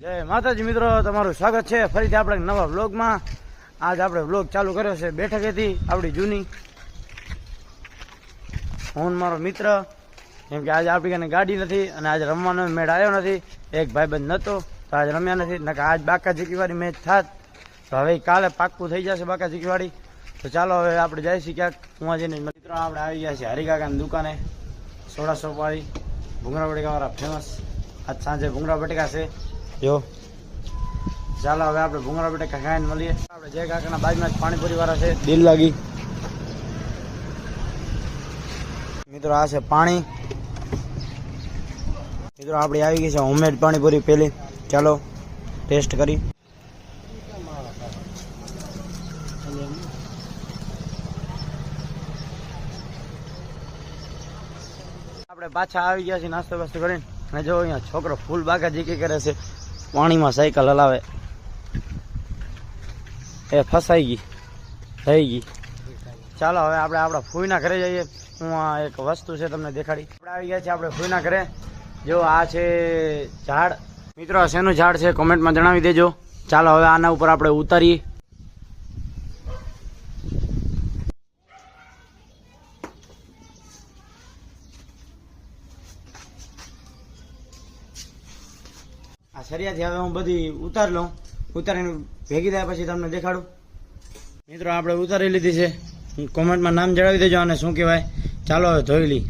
જય માતાજી મિત્રો, તમારું સ્વાગત છે ફરીથી આપણે નવા વ્લોગમાં. આજ આપણે વ્લોગ ચાલુ કર્યો છે બેઠકેથી, આપણી જૂની. હું મારો મિત્ર, કેમ કે આજે આપણી કને ગાડી નથી અને આજે રમવાનો મેળ આવ્યો નથી. એક ભાઈબંધ નહોતો તો આજે રમ્યા નથી, નકર આજ બાકા જીકીવાળી મેચ થાત તો હવે કાલે પાક્કું થઈ જશે બાકા જીકીવાળી. તો ચાલો હવે આપણે જઈશું ક્યાંક. હું જઈને મિત્રો આપણે આવી ગયા છીએ હરિકાકાની દુકાને, સોડા શોપવાળી, ભૂંગળા બટેકાવાળા ફેમસ. આજ સાંજે ભૂંગળા બટેકા છે જો. ચાલો હવે આપણે ભૂંગળા બટેકા ખાઈને મળીએ. આપણે જય કાકાના બાજુમાં જ પાણીપુરી વાળા છે, દિલ લાગી. મિત્રો આ છે પાણી. મિત્રો આપણી આવી ગઈ છે હોમમેડ પાણીપુરી પેલી. ચાલો ટેસ્ટ કરી. આપણે પાછા આવી ગયા છીએ નાસ્તો વાસ્તો કરીને. અને જો અહીંયા છોકરો ફૂલ બાગા જીકી કરે છે, પાણીમાં સાયકલ હલાવે. એ ફસાઈ ગઈ, થઈ ગઈ. ચાલો હવે આપણે આપણા ફૂઈના ઘરે જઈએ. હું આ એક વસ્તુ છે તમને દેખાડી. આપણે આવી ગયા છીએ આપણે ફૂઈના ઘરે. જો આ છે ઝાડ. મિત્રો આ શેનું ઝાડ છે કોમેન્ટમાં જણાવી દેજો. ચાલો હવે આના ઉપર આપણે ઉતારીએ. આ સરિયાથી હવે હું બધી ઉતારી લઉં. ઉતારીને ભેગી થાય પછી તમને દેખાડું. મિત્રો આપણે ઉતારી લીધી છે. કોમેન્ટમાં નામ જણાવી દેજો અને શું કહેવાય. ચાલો હવે જોઈ લઈ.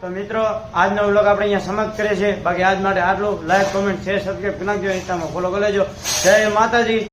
તો મિત્રો આજનો વ્લોગ આપણે અહીંયા સમાપ્ત કરીએ છીએ. બાકી આજ માટે આટલું. લાઈક, કોમેન્ટ, શેર, સબસ્ક્રાઈબ કરી નાખજો. ઇન્સ્ટામાં ફોલો કરી લેજો. જય માતાજી.